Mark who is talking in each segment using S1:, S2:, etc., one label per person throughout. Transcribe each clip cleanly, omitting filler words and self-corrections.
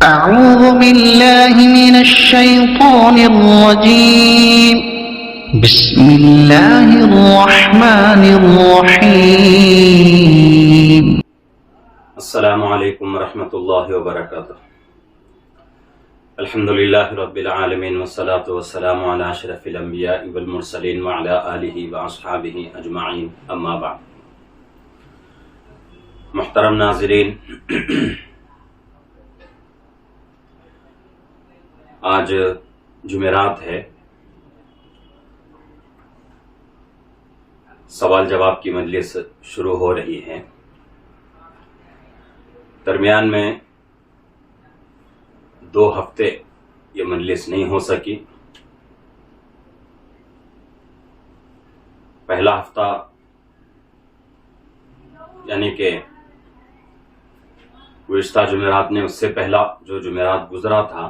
S1: أعوذ بالله من الشيطان الرجيم بسم الله الرحمن الرحيم
S2: السلام علیکم ورحمۃ اللہ وبرکاتہ۔ الحمد للہ رب العالمین والصلاة والسلام علی اشرف الانبیاء والمرسلین وعلی آلہ واصحابہ اجمعین، اما بعد۔ محترم ناظرین، آج جمعرات ہے، سوال جواب کی مجلس شروع ہو رہی ہے۔ درمیان میں 2 ہفتے یہ مجلس نہیں ہو سکی۔ پہلا ہفتہ یعنی کہ گزشتہ جمعرات نے اس سے پہلا جو جمعرات گزرا تھا،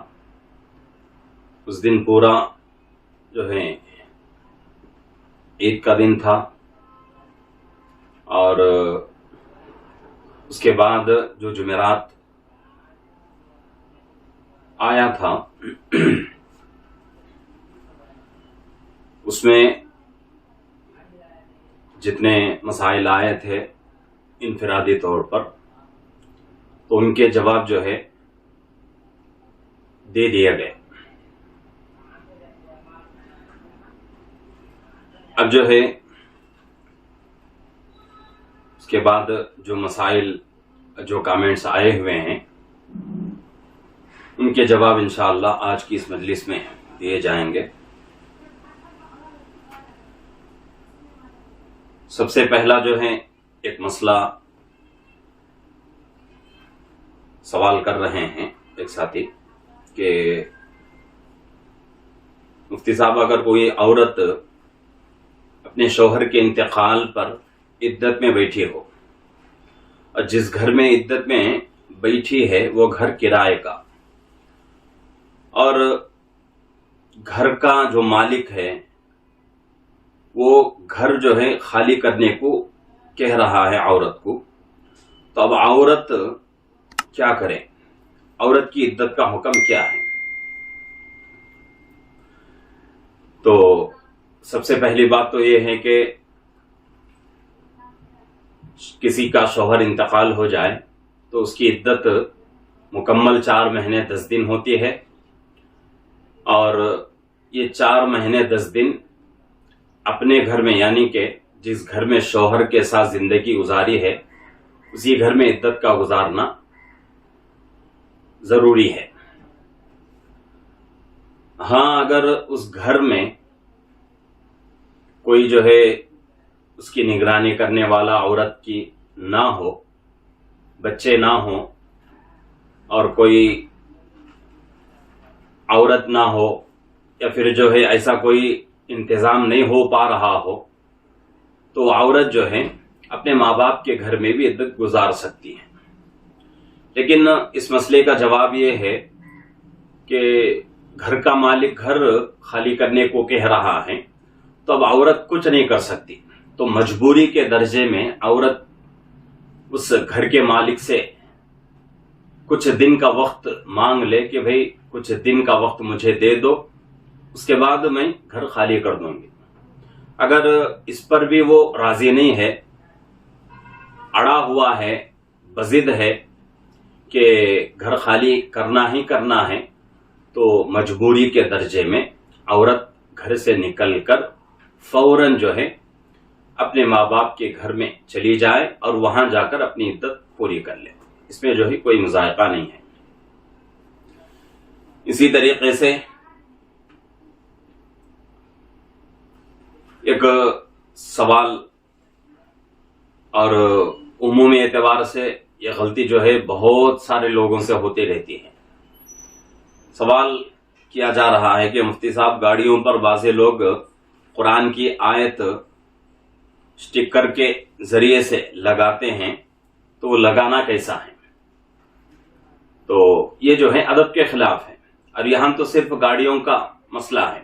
S2: اس دن پورا جو ہے عید کا دن تھا، اور اس کے بعد جو جمعرات آیا تھا اس میں جتنے مسائل آئے تھے انفرادی طور پر، تو ان کے جواب جو ہے دے دیے گئے۔ اب جو ہے اس کے بعد جو مسائل جو کامنٹس آئے ہوئے ہیں ان کے جواب انشاءاللہ آج کی اس مجلس میں دیے جائیں گے۔ سب سے پہلا جو ہے ایک مسئلہ سوال کر رہے ہیں ایک ساتھی کہ مفتی صاحب، اگر کوئی عورت اپنے شوہر کے انتقال پر عدت میں بیٹھی ہو، اور جس گھر میں عدت میں بیٹھی ہے وہ گھر کرائے کا، اور گھر کا جو مالک ہے وہ گھر جو ہے خالی کرنے کو کہہ رہا ہے عورت کو، تو اب عورت کیا کرے؟ عورت کی عدت کا حکم کیا ہے؟ تو سب سے پہلی بات تو یہ ہے کہ کسی کا شوہر انتقال ہو جائے تو اس کی عدت مکمل 4 مہینے 10 دن ہوتی ہے، اور یہ 4 مہینے 10 دن اپنے گھر میں یعنی کہ جس گھر میں شوہر کے ساتھ زندگی گزاری ہے اسی گھر میں عدت کا گزارنا ضروری ہے۔ ہاں، اگر اس گھر میں کوئی جو ہے اس کی نگرانی کرنے والا عورت کی نہ ہو، بچے نہ ہوں، اور کوئی عورت نہ ہو، یا پھر جو ہے ایسا کوئی انتظام نہیں ہو پا رہا ہو، تو عورت جو ہے اپنے ماں باپ کے گھر میں بھی عدت گزار سکتی ہے۔ لیکن اس مسئلے کا جواب یہ ہے کہ گھر کا مالک گھر خالی کرنے کو کہہ رہا ہے، تو اب عورت کچھ نہیں کر سکتی، تو مجبوری کے درجے میں عورت اس گھر کے مالک سے کچھ دن کا وقت مانگ لے کہ بھئی کچھ دن کا وقت مجھے دے دو، اس کے بعد میں گھر خالی کر دوں گی۔ اگر اس پر بھی وہ راضی نہیں ہے، اڑا ہوا ہے، بضد ہے کہ گھر خالی کرنا ہی کرنا ہے، تو مجبوری کے درجے میں عورت گھر سے نکل کر فوراً جو ہے اپنے ماں باپ کے گھر میں چلی جائے اور وہاں جا کر اپنی عدت پوری کر لے، اس میں جو ہے کوئی مذائقہ نہیں ہے۔ اسی طریقے سے ایک سوال، اور عمومی اعتبار سے یہ غلطی جو ہے بہت سارے لوگوں سے ہوتی رہتی ہے۔ سوال کیا جا رہا ہے کہ مفتی صاحب، گاڑیوں پر بعض لوگ قرآن کی آیت سٹیکر کے ذریعے سے لگاتے ہیں، تو وہ لگانا کیسا ہے؟ تو یہ جو ہے ادب کے خلاف ہے، اور یہاں تو صرف گاڑیوں کا مسئلہ ہے،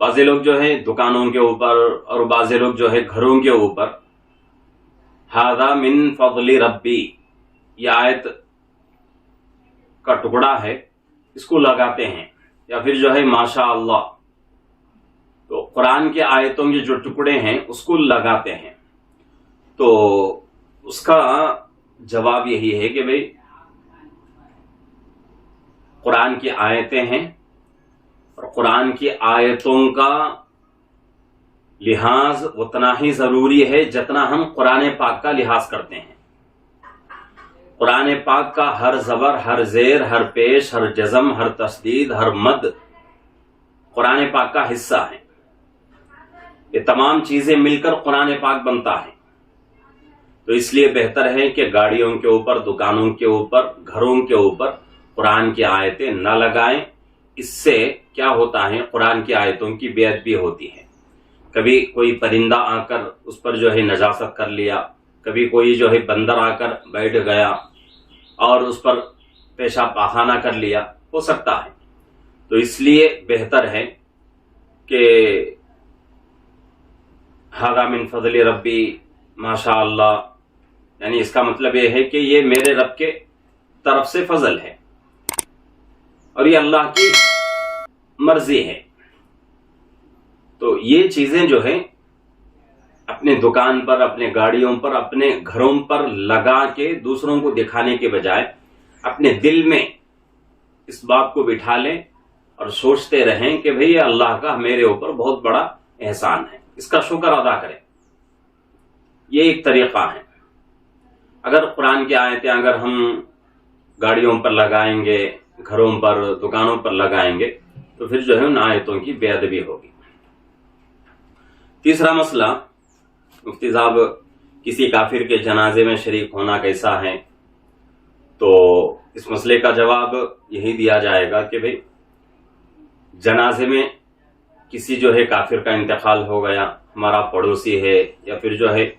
S2: بعض لوگ جو ہے دکانوں کے اوپر اور بعض لوگ جو ہے گھروں کے اوپر ھذا من فضل ربی، یہ آیت کا ٹکڑا ہے اس کو لگاتے ہیں، یا پھر جو ہے ماشاء اللہ، تو قرآن کی آیتوں کے جو ٹکڑے ہیں اس کو لگاتے ہیں، تو اس کا جواب یہی ہے کہ بھئی قرآن کی آیتیں ہیں، اور قرآن کی آیتوں کا لحاظ اتنا ہی ضروری ہے جتنا ہم قرآن پاک کا لحاظ کرتے ہیں۔ قرآن پاک کا ہر زبر، ہر زیر، ہر پیش، ہر جزم، ہر تشدید، ہر مد قرآن پاک کا حصہ ہے۔ یہ تمام چیزیں مل کر قرآن پاک بنتا ہے، تو اس لیے بہتر ہے کہ گاڑیوں کے اوپر، دکانوں کے اوپر، گھروں کے اوپر قرآن کی آیتیں نہ لگائیں۔ اس سے کیا ہوتا ہے، قرآن کی آیتوں کی بے ادبی ہوتی ہے۔ کبھی کوئی پرندہ آ کر اس پر جو ہے نجاست کر لیا، کبھی کوئی جو ہے بندر آ کر بیٹھ گیا اور اس پر پیشاب پاخانہ کر لیا، ہو سکتا ہے۔ تو اس لیے بہتر ہے کہ ھذا من فضل ربی ماشاء اللہ، یعنی اس کا مطلب یہ ہے کہ یہ میرے رب کے طرف سے فضل ہے اور یہ اللہ کی مرضی ہے۔ تو یہ چیزیں جو ہے اپنے دکان پر، اپنے گاڑیوں پر، اپنے گھروں پر لگا کے دوسروں کو دکھانے کے بجائے اپنے دل میں اس بات کو بٹھا لیں اور سوچتے رہیں کہ بھئی اللہ کا میرے اوپر بہت بڑا احسان ہے، اس کا شکر ادا کریں۔ یہ ایک طریقہ ہے۔ اگر قرآن کی آیتیں اگر ہم گاڑیوں پر لگائیں گے، گھروں پر، دکانوں پر لگائیں گے، تو پھر جو ہے ان آیتوں کی بے ادبی ہوگی۔ تیسرا مسئلہ، مفتی صاحب کسی کافر کے جنازے میں شریک ہونا کیسا ہے؟ تو اس مسئلے کا جواب یہی دیا جائے گا کہ بھئی جنازے میں کسی جو ہے کافر کا انتقال ہو گیا، ہمارا پڑوسی ہے یا پھر جو ہے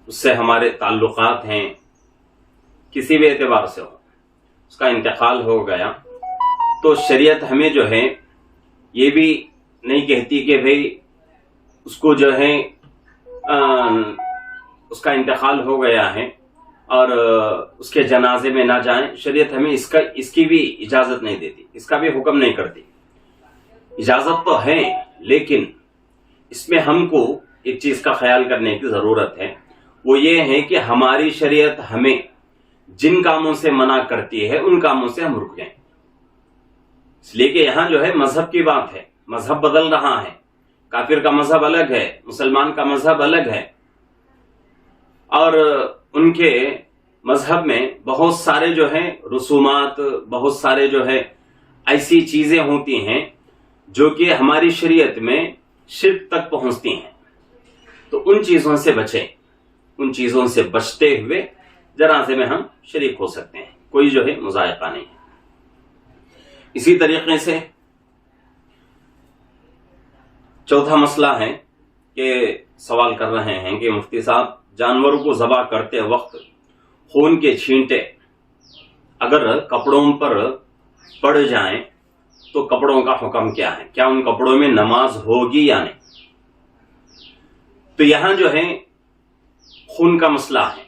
S2: اس سے ہمارے تعلقات ہیں، کسی بھی اعتبار سے ہو، اس کا انتقال ہو گیا، تو شریعت ہمیں جو ہے یہ بھی نہیں کہتی کہ بھئی اس کو جو ہے اس کا انتقال ہو گیا ہے اور اس کے جنازے میں نہ جائیں۔ شریعت ہمیں اس کی بھی اجازت نہیں دیتی، اس کا بھی حکم نہیں کرتی۔ اجازت تو ہے، لیکن اس میں ہم کو ایک چیز کا خیال کرنے کی ضرورت ہے، وہ یہ ہے کہ ہماری شریعت ہمیں جن کاموں سے منع کرتی ہے ان کاموں سے ہم رک جائیں، اس لیے کہ یہاں جو ہے مذہب کی بات ہے، مذہب بدل رہا ہے، کافر کا مذہب الگ ہے، مسلمان کا مذہب الگ ہے، اور ان کے مذہب میں بہت سارے جو ہیں رسومات، بہت سارے جو ہے ایسی چیزیں ہوتی ہیں جو کہ ہماری شریعت میں شرک تک پہنچتی ہیں۔ تو ان چیزوں سے بچیں، ان چیزوں سے بچتے ہوئے جنازے میں ہم شریک ہو سکتے ہیں، کوئی جو ہے مضائقہ نہیں ہے۔ اسی طریقے سے چوتھا مسئلہ ہے کہ سوال کر رہے ہیں کہ مفتی صاحب جانوروں کو ذبح کرتے وقت خون کے چھینٹے اگر کپڑوں پر پڑ جائیں تو کپڑوں کا حکم کیا ہے؟ کیا ان کپڑوں میں نماز ہوگی یا نہیں؟ تو یہاں جو ہے خون کا مسئلہ ہے،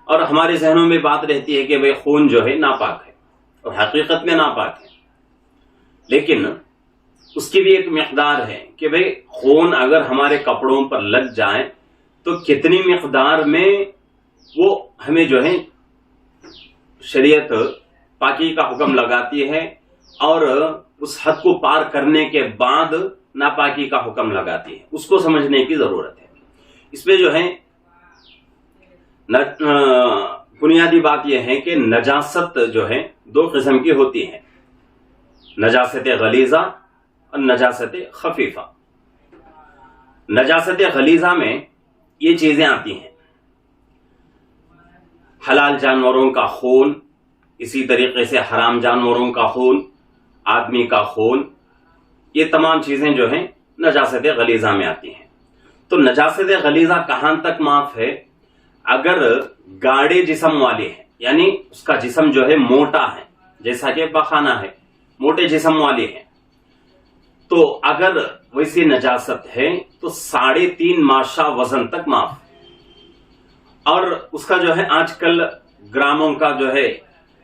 S2: اور ہمارے ذہنوں میں بات رہتی ہے کہ بھئی خون جو ہے ناپاک ہے، اور حقیقت میں ناپاک ہے، لیکن اس کی بھی ایک مقدار ہے کہ بھئی خون اگر ہمارے کپڑوں پر لگ جائے تو کتنی مقدار میں وہ ہمیں جو ہے شریعت پاکی کا حکم لگاتی ہے، اور اس حد کو پار کرنے کے بعد ناپاکی کا حکم لگاتی ہے، اس کو سمجھنے کی ضرورت ہے۔ اس میں جو ہے بنیادی بات یہ ہے کہ نجاست جو ہے دو قسم کی ہوتی ہے، نجاست غلیظہ اور نجاست خفیفہ۔ نجاست غلیظہ میں یہ چیزیں آتی ہیں، حلال جانوروں کا خون، اسی طریقے سے حرام جانوروں کا خون، آدمی کا خون، یہ تمام چیزیں جو ہیں نجاست غلیظہ میں آتی ہیں۔ تو نجاست غلیظہ کہاں تک معاف ہے؟ اگر گاڑے جسم والے ہیں، یعنی اس کا جسم جو ہے موٹا ہے، جیسا کہ پخانہ ہے، موٹے جسم والے ہیں، تو اگر ویسی نجاست ہے تو 3.5 ماشا وزن تک معاف، اور اس کا جو ہے آج کل گراموں کا جو ہے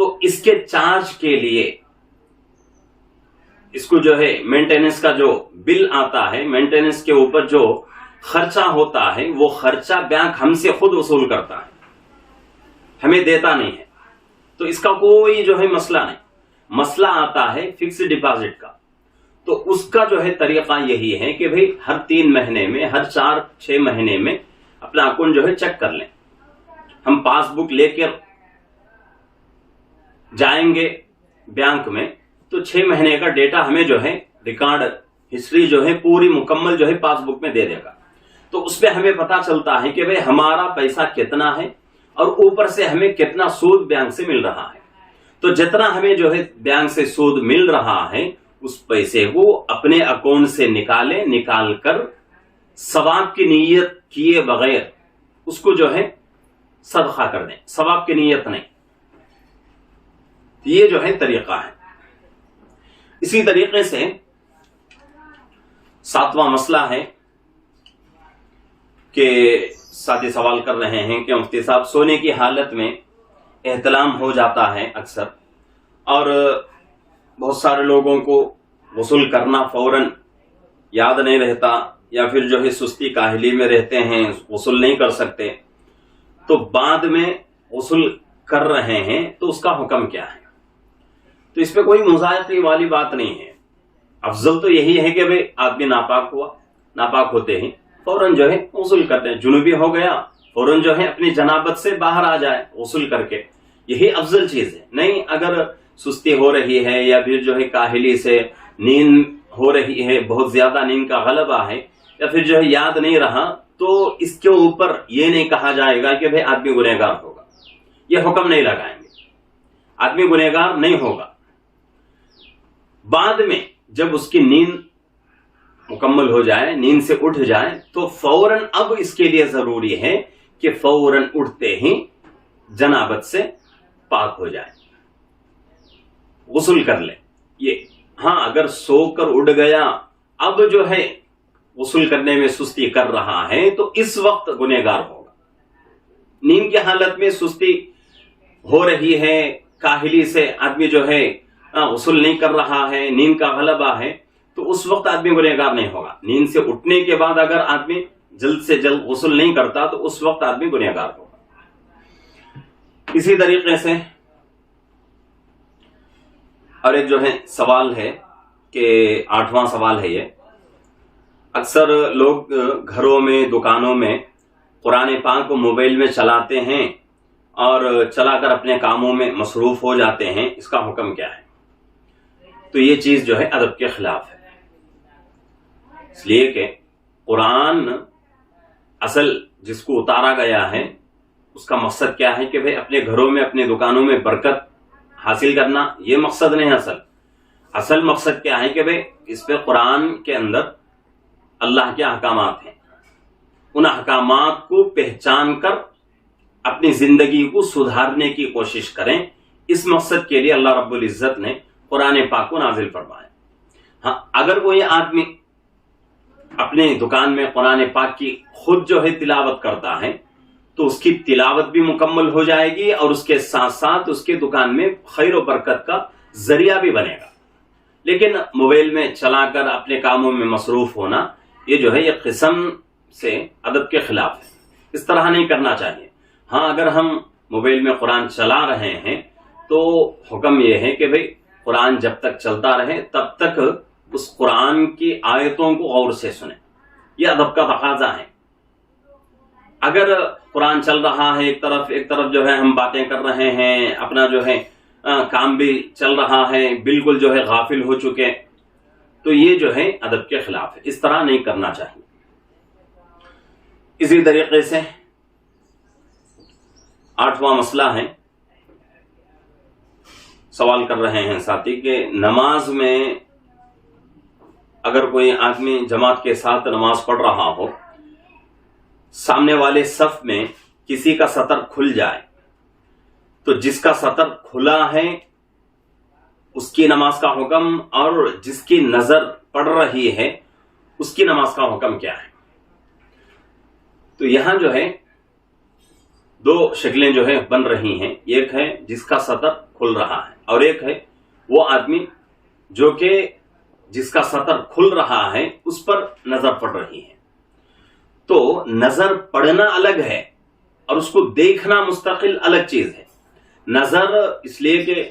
S2: تو اس کے چارج کے لیے اس کو جو ہے مینٹیننس کا جو بل آتا ہے، مینٹیننس کے اوپر جو خرچہ ہوتا ہے، وہ خرچہ بینک ہم سے خود وصول کرتا ہے، ہمیں دیتا نہیں ہے. تو اس کا کوئی جو ہے مسئلہ نہیں. مسئلہ آتا ہے فکسڈ ڈپازٹ کا. تو اس کا جو ہے طریقہ یہی ہے کہ بھئی ہر 3 مہینے میں، ہر 4-6 مہینے میں اپنا اکاؤنٹ جو ہے چیک کر لیں. ہم پاس بک لے کر جائیں گے بینک میں تو 6 مہینے کا ڈیٹا ہمیں جو ہے ریکارڈ ہسٹری جو ہے پوری مکمل جو ہے پاس بک میں دے دے گا. تو اس پہ ہمیں پتا چلتا ہے کہ بھئی ہمارا پیسہ کتنا ہے اور اوپر سے ہمیں کتنا سود بینک سے مل رہا ہے. تو جتنا ہمیں جو ہے بینک سے سود مل رہا ہے اس پیسے کو اپنے اکاؤنٹ سے نکال کر ثواب کی نیت کیے بغیر اس کو جو ہے صدقہ کر دیں، ثواب کی نیت نہیں. یہ جو ہے طریقہ ہے. اسی طریقے سے 7واں مسئلہ ہے کہ ساتھی سوال کر رہے ہیں کہ مفتی صاحب سونے کی حالت میں احتلام ہو جاتا ہے اکثر، اور بہت سارے لوگوں کو غسل کرنا فوراً یاد نہیں رہتا، یا پھر جو ہے سستی کاہلی میں رہتے ہیں، غسل نہیں کر سکتے، تو بعد میں غسل کر رہے ہیں تو اس کا حکم کیا ہے؟ تو اس پہ کوئی مذاکرے والی بات نہیں ہے. افضل تو یہی ہے کہ بھئی آدمی ناپاک ہوتے ہیں فوراً جو ہے غسل کرتے ہیں، جنوبی ہو گیا فوراً جو ہے اپنی جنابت سے باہر آ جائے غسل کر کے، یہی افضل چیز ہے. نہیں اگر سستی ہو رہی ہے یا پھر جو ہے کاہلی سے نیند ہو رہی ہے، بہت زیادہ نیند کا غلبہ ہے، یا پھر جو ہے یاد نہیں رہا، تو اس کے اوپر یہ نہیں کہا جائے گا کہ بھئی آدمی گنہگار ہوگا. یہ حکم نہیں لگائیں گے، آدمی گنہگار نہیں ہوگا. بعد میں جب اس کی نیند مکمل ہو جائے، نیند سے اٹھ جائے، تو فوراً اب اس کے لیے ضروری ہے کہ فوراً اٹھتے ہی جنابت سے پاک ہو جائے، غسل کر لے. یہ ہاں اگر سو کر اٹھ گیا اب جو ہے غسل کرنے میں سستی کر رہا ہے تو اس وقت گنہگار ہوگا. نیند کی حالت میں سستی ہو رہی ہے، کاہلی سے آدمی جو ہے غسل نہیں کر رہا ہے، نیند کا غلبہ ہے، تو اس وقت آدمی گنہگار نہیں ہوگا. نیند سے اٹھنے کے بعد اگر آدمی جلد سے جلد غسل نہیں کرتا تو اس وقت آدمی گنہگار ہوگا. اسی طریقے سے اور ایک جو ہے سوال ہے کہ 8واں سوال ہے یہ، اکثر لوگ گھروں میں، دکانوں میں قرآن پاک کو موبائل میں چلاتے ہیں اور چلا کر اپنے کاموں میں مصروف ہو جاتے ہیں، اس کا حکم کیا ہے؟ تو یہ چیز جو ہے ادب کے خلاف ہے، اس لیے کہ قرآن اصل جس کو اتارا گیا ہے اس کا مقصد کیا ہے کہ بھئی اپنے گھروں میں، اپنے دکانوں میں برکت حاصل کرنا، یہ مقصد نہیں. اصل مقصد کیا ہے کہ بھئی اس پہ قرآن کے اندر اللہ کے احکامات ہیں، ان احکامات کو پہچان کر اپنی زندگی کو سدھارنے کی کوشش کریں. اس مقصد کے لیے اللہ رب العزت نے قرآن پاک کو نازل فرمایا. ہاں اگر کوئی آدمی اپنے دکان میں قرآن پاک کی خود جو ہے تلاوت کرتا ہے تو اس کی تلاوت بھی مکمل ہو جائے گی اور اس کے ساتھ ساتھ اس کے دکان میں خیر و برکت کا ذریعہ بھی بنے گا. لیکن موبائل میں چلا کر اپنے کاموں میں مصروف ہونا یہ جو ہے یہ قسم سے ادب کے خلاف ہے، اس طرح نہیں کرنا چاہیے. ہاں اگر ہم موبائل میں قرآن چلا رہے ہیں تو حکم یہ ہے کہ بھئی قرآن جب تک چلتا رہے تب تک اس قرآن کی آیتوں کو غور سے سنیں، یہ ادب کا تقاضا ہے. اگر قرآن چل رہا ہے ایک طرف جو ہے ہم باتیں کر رہے ہیں، اپنا جو ہے کام بھی چل رہا ہے، بالکل جو ہے غافل ہو چکے، تو یہ جو ہے ادب کے خلاف ہے، اس طرح نہیں کرنا چاہیے. اسی طریقے سے 8واں مسئلہ ہے، سوال کر رہے ہیں ساتھی کہ نماز میں اگر کوئی آدمی جماعت کے ساتھ نماز پڑھ رہا ہو، سامنے والے صف میں کسی کا سطر کھل جائے تو جس کا سطر کھلا ہے اس کی نماز کا حکم اور جس کی نظر پڑ رہی ہے اس کی نماز کا حکم کیا ہے؟ تو یہاں جو ہے دو شکلیں جو ہے بن رہی ہیں، ایک ہے جس کا سطر کھل رہا ہے اور ایک ہے وہ آدمی جو کہ جس کا سطر کھل رہا ہے اس پر نظر پڑ رہی ہے۔ تو نظر پڑنا الگ ہے اور اس کو دیکھنا مستقل الگ چیز ہے۔ نظر اس لیے کہ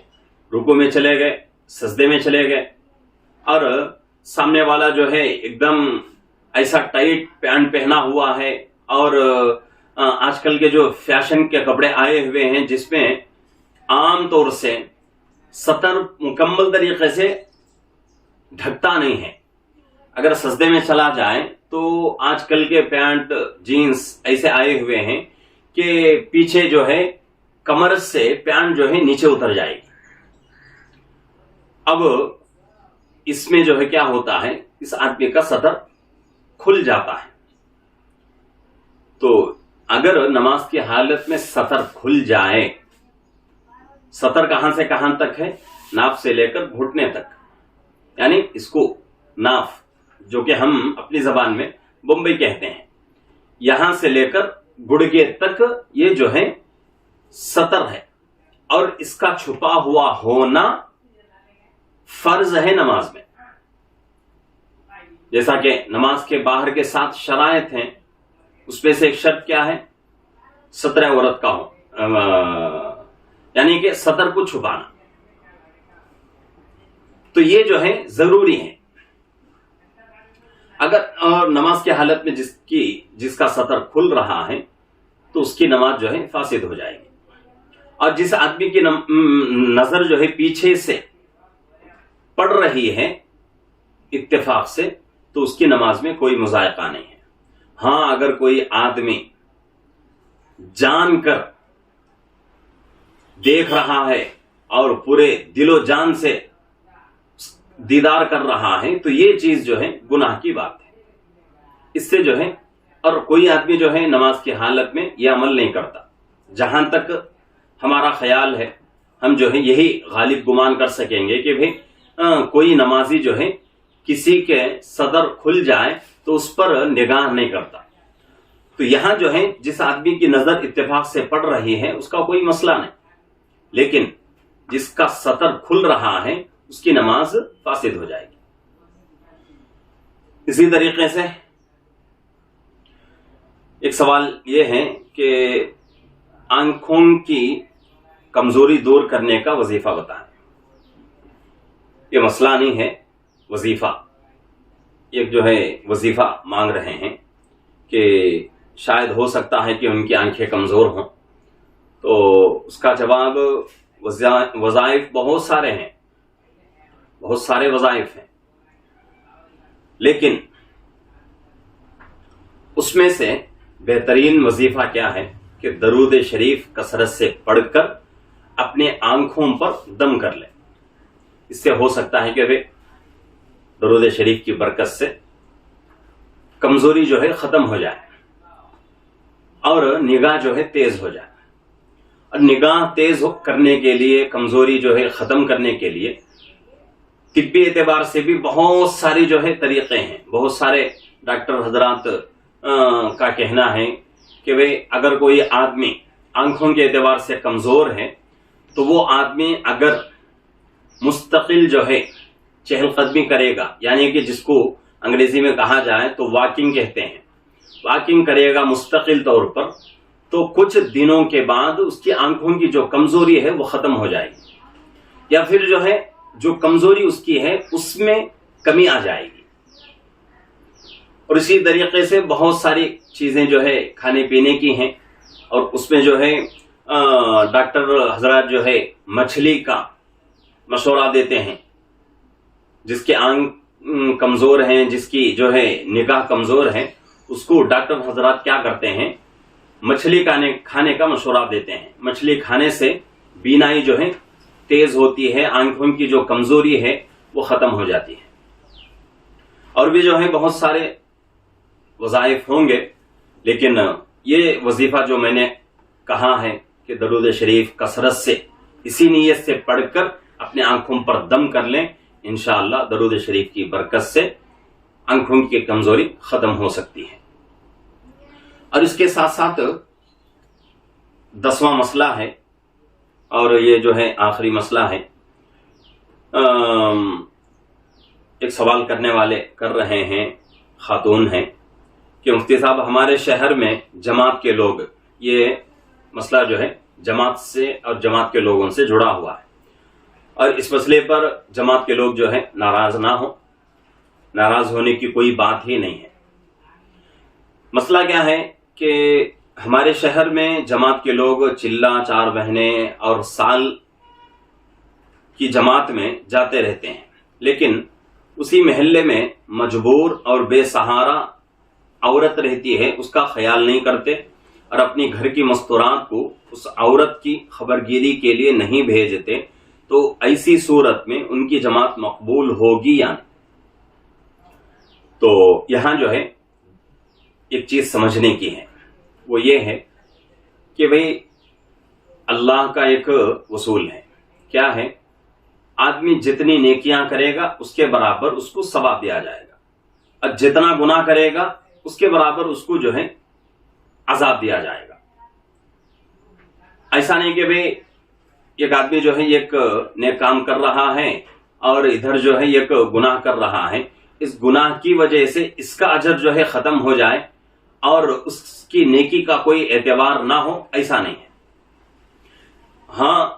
S2: رکوع میں چلے گئے، سجدے میں چلے گئے اور سامنے والا جو ہے ایک دم ایسا ٹائٹ پینٹ پہنا ہوا ہے اور آج کل کے جو فیشن کے کپڑے آئے ہوئے ہیں جس میں عام طور سے سطر مکمل طریقے سے ڈھکتا نہیں ہے، اگر سجدے میں چلا جائے تو آج کل کے پینٹ جینز ایسے آئے ہوئے ہیں کہ پیچھے جو ہے کمر سے پینٹ جو ہے نیچے اتر جائے گی۔ اب اس میں جو ہے کیا ہوتا ہے، اس آدمی کا سطر کھل جاتا ہے۔ تو اگر نماز کی حالت میں سطر کھل جائے، سطر کہاں سے کہاں تک ہے؟ ناف سے لے کر گھٹنے تک، یعنی اس کو ناف جو کہ ہم اپنی زبان میں بمبئی کہتے ہیں، یہاں سے لے کر گڑگے تک یہ جو ہے سطر ہے اور اس کا چھپا ہوا ہونا فرض ہے نماز میں۔ جیسا کہ نماز کے باہر کے 7 شرائط ہیں، اس میں سے ایک شرط کیا ہے؟ ستر عورت کا ہو، یعنی کہ سطر کو چھپانا۔ تو یہ جو ہے ضروری ہے۔ اگر نماز کی حالت میں جس کا سطر کھل رہا ہے تو اس کی نماز جو ہے فاسد ہو جائے گی، اور جس آدمی کی نظر جو ہے پیچھے سے پڑ رہی ہے اتفاق سے تو اس کی نماز میں کوئی مذائقہ نہیں ہے۔ ہاں، اگر کوئی آدمی جان کر دیکھ رہا ہے اور پورے دل و جان سے دیدار کر رہا ہے تو یہ چیز جو ہے گناہ کی بات ہے۔ اس سے جو ہے، اور کوئی آدمی جو ہے نماز کی حالت میں یہ عمل نہیں کرتا، جہاں تک ہمارا خیال ہے ہم جو ہے یہی غالب گمان کر سکیں گے کہ بھئی کوئی نمازی جو ہے کسی کے صدر کھل جائے تو اس پر نگاہ نہیں کرتا۔ تو یہاں جو ہے جس آدمی کی نظر اتفاق سے پڑ رہی ہے اس کا کوئی مسئلہ نہیں، لیکن جس کا سطر کھل رہا ہے اس کی نماز فاسد ہو جائے گی۔ اسی طریقے سے ایک سوال یہ ہے کہ آنکھوں کی کمزوری دور کرنے کا وظیفہ بتائیں۔ یہ مسئلہ نہیں ہے، وظیفہ ایک جو ہے وظیفہ مانگ رہے ہیں کہ شاید ہو سکتا ہے کہ ان کی آنکھیں کمزور ہوں، تو اس کا جواب وظائف بہت سارے ہیں، بہت سارے وظائف ہیں، لیکن اس میں سے بہترین وظیفہ کیا ہے کہ درود شریف کثرت سے پڑھ کر اپنے آنکھوں پر دم کر لیں۔ اس سے ہو سکتا ہے کہ درود شریف کی برکت سے کمزوری جو ہے ختم ہو جائے اور نگاہ جو ہے تیز ہو جائے۔ اور نگاہ تیز کرنے کے لیے، کمزوری جو ہے ختم کرنے کے لیے طبی اعتبار سے بھی بہت ساری جو ہے طریقے ہیں۔ بہت سارے ڈاکٹر حضرات کا کہنا ہے کہ اگر کوئی آدمی آنکھوں کے اعتبار سے کمزور ہے تو وہ آدمی اگر مستقل جو ہے چہل قدمی کرے گا، یعنی کہ جس کو انگریزی میں کہا جائے تو واکنگ کہتے ہیں، واکنگ کرے گا مستقل طور پر، تو کچھ دنوں کے بعد اس کی آنکھوں کی جو کمزوری ہے وہ ختم ہو جائے گی، یا پھر جو ہے جو کمزوری اس کی ہے اس میں کمی آ جائے گی۔ اور اسی طریقے سے بہت ساری چیزیں جو ہے کھانے پینے کی ہیں، اور اس میں جو ہے ڈاکٹر حضرات جو ہے مچھلی کا مشورہ دیتے ہیں۔ جس کے آنکھ کمزور ہیں، جس کی جو ہے نگاہ کمزور ہے، اس کو ڈاکٹر حضرات کیا کرتے ہیں، مچھلی کھانے کا مشورہ دیتے ہیں۔ مچھلی کھانے سے بینائی جو ہے تیز ہوتی ہے، آنکھوں کی جو کمزوری ہے وہ ختم ہو جاتی ہے۔ اور بھی جو ہے بہت سارے وظائف ہوں گے، لیکن یہ وظیفہ جو میں نے کہا ہے کہ درود شریف کثرت سے اسی نیت سے پڑھ کر اپنے آنکھوں پر دم کر لیں، انشاءاللہ درود شریف کی برکت سے آنکھوں کی کمزوری ختم ہو سکتی ہے۔ اور اس کے ساتھ ساتھ 10واں مسئلہ ہے اور یہ جو ہے آخری مسئلہ ہے. ایک سوال کرنے والے کر رہے ہیں، خاتون ہیں، کہ مفتی صاحب ہمارے شہر میں جماعت کے لوگ، یہ مسئلہ جو ہے جماعت سے اور جماعت کے لوگوں سے جڑا ہوا ہے، اور اس مسئلے پر جماعت کے لوگ جو ہے ناراض نہ ہو، ناراض ہونے کی کوئی بات ہی نہیں ہے. مسئلہ کیا ہے کہ ہمارے شہر میں جماعت کے لوگ چلہ، چار بہنیں اور سال کی جماعت میں جاتے رہتے ہیں، لیکن اسی محلے میں مجبور اور بے سہارا عورت رہتی ہے، اس کا خیال نہیں کرتے اور اپنی گھر کی مستورات کو اس عورت کی خبرگیری کے لیے نہیں بھیجتے، تو ایسی صورت میں ان کی جماعت مقبول ہوگی یا نہیں؟ تو یہاں جو ہے ایک چیز سمجھنے کی ہے، وہ یہ ہے کہ بھئی اللہ کا ایک اصول ہے. کیا ہے؟ آدمی جتنی نیکیاں کرے گا اس کے برابر اس کو ثواب دیا جائے گا، اور جتنا گناہ کرے گا اس کے برابر اس کو جو ہے عذاب دیا جائے گا. ایسا نہیں کہ بھئی ایک آدمی جو ہے ایک نیک کام کر رہا ہے اور ادھر جو ہے ایک گناہ کر رہا ہے، اس گناہ کی وجہ سے اس کا اجر جو ہے ختم ہو جائے اور اس کی نیکی کا کوئی اعتبار نہ ہو، ایسا نہیں ہے. ہاں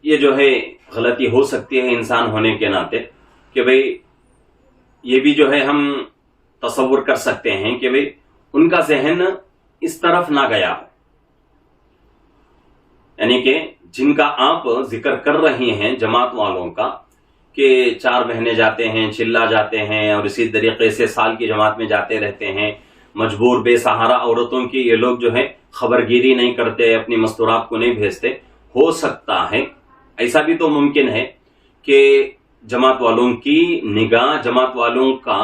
S2: یہ جو ہے غلطی ہو سکتی ہے انسان ہونے کے ناطے کہ بھئی یہ بھی جو ہے ہم تصور کر سکتے ہیں کہ بھئی ان کا ذہن اس طرف نہ گیا ہو، یعنی کہ جن کا آپ ذکر کر رہی ہیں جماعت والوں کا کہ چار بہنیں جاتے ہیں، چلہ جاتے ہیں اور اسی طریقے سے سال کی جماعت میں جاتے رہتے ہیں، مجبور بے سہارا عورتوں کی یہ لوگ جو ہے خبرگیری نہیں کرتے، اپنی مستورات کو نہیں بھیجتے. ہو سکتا ہے، ایسا بھی تو ممکن ہے کہ جماعت والوں کی نگاہ، جماعت والوں کا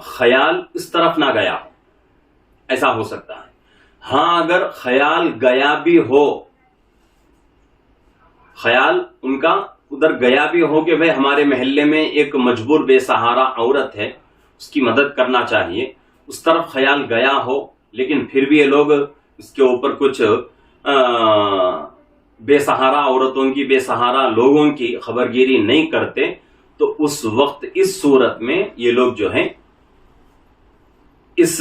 S2: خیال اس طرف نہ گیا ہو، ایسا ہو سکتا ہے. ہاں اگر خیال گیا بھی ہو، خیال ان کا ادھر گیا بھی ہو کہ بھئی ہمارے محلے میں ایک مجبور بے سہارا عورت ہے، اس کی مدد کرنا چاہیے، اس طرف خیال گیا ہو، لیکن پھر بھی یہ لوگ اس کے اوپر کچھ بے سہارا عورتوں کی، بے سہارا لوگوں کی خبرگیری نہیں کرتے، تو اس وقت اس صورت میں یہ لوگ جو ہیں اس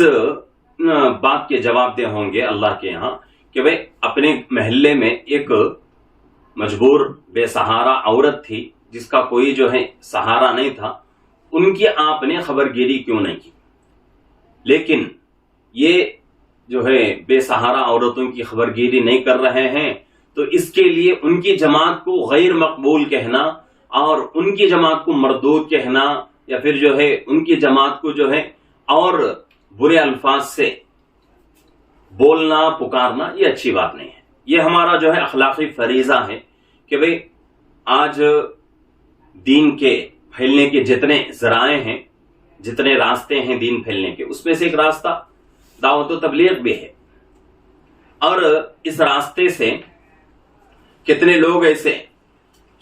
S2: بات کے جواب دہ ہوں گے اللہ کے ہاں کہ بھئی اپنے محلے میں ایک مجبور بے سہارا عورت تھی جس کا کوئی جو ہے سہارا نہیں تھا، ان کی آپ نے خبرگیری کیوں نہیں کی. لیکن یہ جو ہے بے سہارا عورتوں کی خبرگیری نہیں کر رہے ہیں، تو اس کے لیے ان کی جماعت کو غیر مقبول کہنا اور ان کی جماعت کو مردود کہنا، یا پھر جو ہے ان کی جماعت کو جو ہے اور برے الفاظ سے بولنا، پکارنا، یہ اچھی بات نہیں ہے. یہ ہمارا جو ہے اخلاقی فریضہ ہے کہ بھئی آج دین کے پھیلنے کے جتنے ذرائع ہیں، جتنے راستے ہیں دین پھیلنے کے، اس میں سے ایک راستہ دعوت و تبلیغ بھی ہے، اور اس راستے سے کتنے لوگ ایسے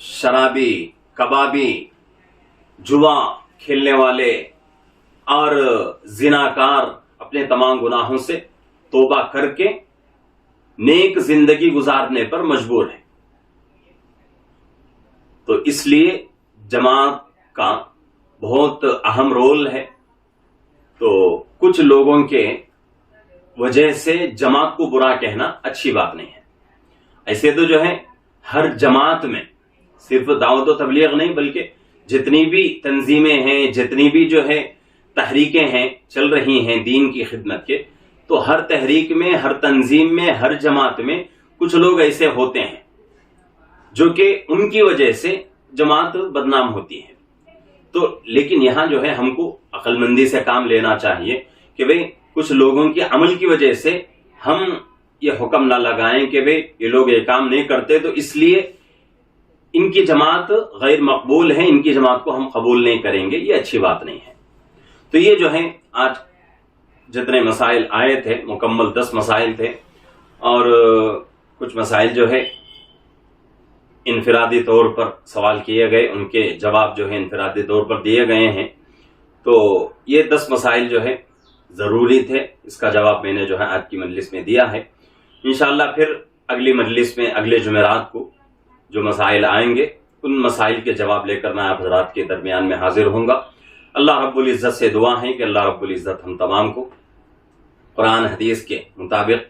S2: شرابی، کبابی، جوا کھیلنے والے اور زناکار اپنے تمام گناہوں سے توبہ کر کے نیک زندگی گزارنے پر مجبور ہیں. تو اس لیے جماعت کا بہت اہم رول ہے. تو کچھ لوگوں کے وجہ سے جماعت کو برا کہنا اچھی بات نہیں ہے. ایسے تو جو ہے ہر جماعت میں صرف دعوت و تبلیغ نہیں بلکہ جتنی بھی تنظیمیں ہیں، جتنی بھی جو ہے تحریکیں ہیں چل رہی ہیں دین کی خدمت کے، تو ہر تحریک میں، ہر تنظیم میں، ہر جماعت میں کچھ لوگ ایسے ہوتے ہیں جو کہ ان کی وجہ سے جماعت بدنام ہوتی ہے. تو لیکن یہاں جو ہے ہم کو عقل مندی سے کام لینا چاہیے کہ بھئی کچھ لوگوں کے عمل کی وجہ سے ہم یہ حکم نہ لگائیں کہ بھئی یہ لوگ یہ کام نہیں کرتے تو اس لیے ان کی جماعت غیر مقبول ہے، ان کی جماعت کو ہم قبول نہیں کریں گے. یہ اچھی بات نہیں ہے. تو یہ جو ہے آج جتنے مسائل آئے تھے، مکمل 10 مسائل تھے، اور کچھ مسائل جو ہے انفرادی طور پر سوال کیے گئے، ان کے جواب جو ہے انفرادی طور پر دیے گئے ہیں. تو یہ 10 مسائل جو ہے ضروری تھے، اس کا جواب میں نے جو ہے آج کی مجلس میں دیا ہے. انشاءاللہ پھر اگلی مجلس میں اگلے جمعرات کو جو مسائل آئیں گے ان مسائل کے جواب لے کر میں آپ حضرات کے درمیان میں حاضر ہوں گا۔ اللہ رب العزت سے دعا ہے کہ اللہ رب العزت ہم تمام کو قرآن حدیث کے مطابق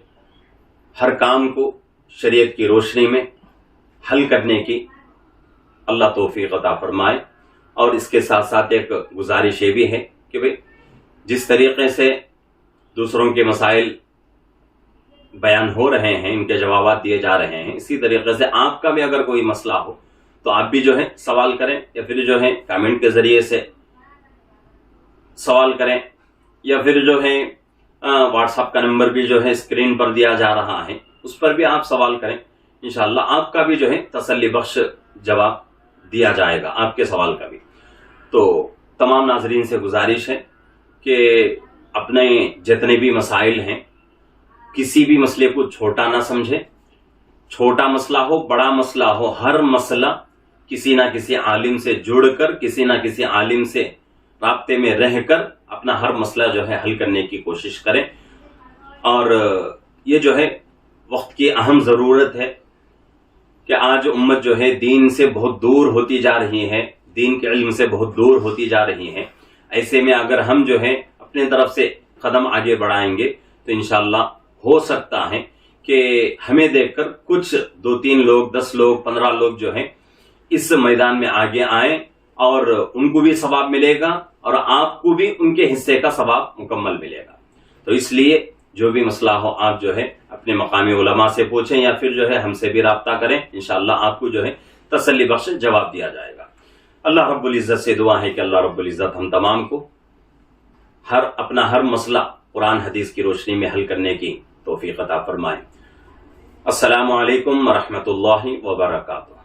S2: ہر کام کو شریعت کی روشنی میں حل کرنے کی اللہ توفیق عطا فرمائے۔ اور اس کے ساتھ ساتھ ایک گزارش یہ بھی ہے کہ بھئی جس طریقے سے دوسروں کے مسائل بیان ہو رہے ہیں، ان کے جوابات دیے جا رہے ہیں، اسی طریقے سے آپ کا بھی اگر کوئی مسئلہ ہو تو آپ بھی جو ہے سوال کریں، یا پھر جو ہے کامنٹ کے ذریعے سے سوال کریں، یا پھر جو ہے واٹس ایپ کا نمبر بھی جو ہے اسکرین پر دیا جا رہا ہے، اس پر بھی آپ سوال کریں، انشاءاللہ آپ کا بھی جو ہے تسلی بخش جواب دیا جائے گا آپ کے سوال کا بھی۔ تو تمام ناظرین سے گزارش ہے کہ اپنے جتنے بھی مسائل ہیں کسی بھی مسئلے کو چھوٹا نہ سمجھے، چھوٹا مسئلہ ہو بڑا مسئلہ ہو، ہر مسئلہ کسی نہ کسی عالم سے جڑ کر، کسی نہ کسی عالم سے رابطے میں رہ کر اپنا ہر مسئلہ جو ہے حل کرنے کی کوشش کریں۔ اور یہ جو ہے وقت کی اہم ضرورت ہے کہ آج امت جو ہے دین سے بہت دور ہوتی جا رہی ہے، دین کے علم سے بہت دور ہوتی جا رہی ہے۔ ایسے میں اگر ہم جو ہے اپنے طرف سے قدم آگے بڑھائیں گے تو انشاءاللہ ہو سکتا ہے کہ ہمیں دیکھ کر کچھ 2-3 لوگ، 10 لوگ، 15 لوگ جو ہیں اس میدان میں آگے آئیں اور ان کو بھی ثواب ملے گا اور آپ کو بھی ان کے حصے کا ثواب مکمل ملے گا۔ تو اس لیے جو بھی مسئلہ ہو آپ جو ہے اپنے مقامی علماء سے پوچھیں یا پھر جو ہے ہم سے بھی رابطہ کریں، انشاءاللہ آپ کو جو ہے تسلی بخش جواب دیا جائے گا۔ اللہ رب العزت سے دعا ہے کہ اللہ رب العزت ہم تمام کو اپنا ہر مسئلہ قرآن حدیث کی روشنی میں حل کرنے کی توفیق عطا فرمائے۔ السلام علیکم ورحمۃ اللہ وبرکاتہ۔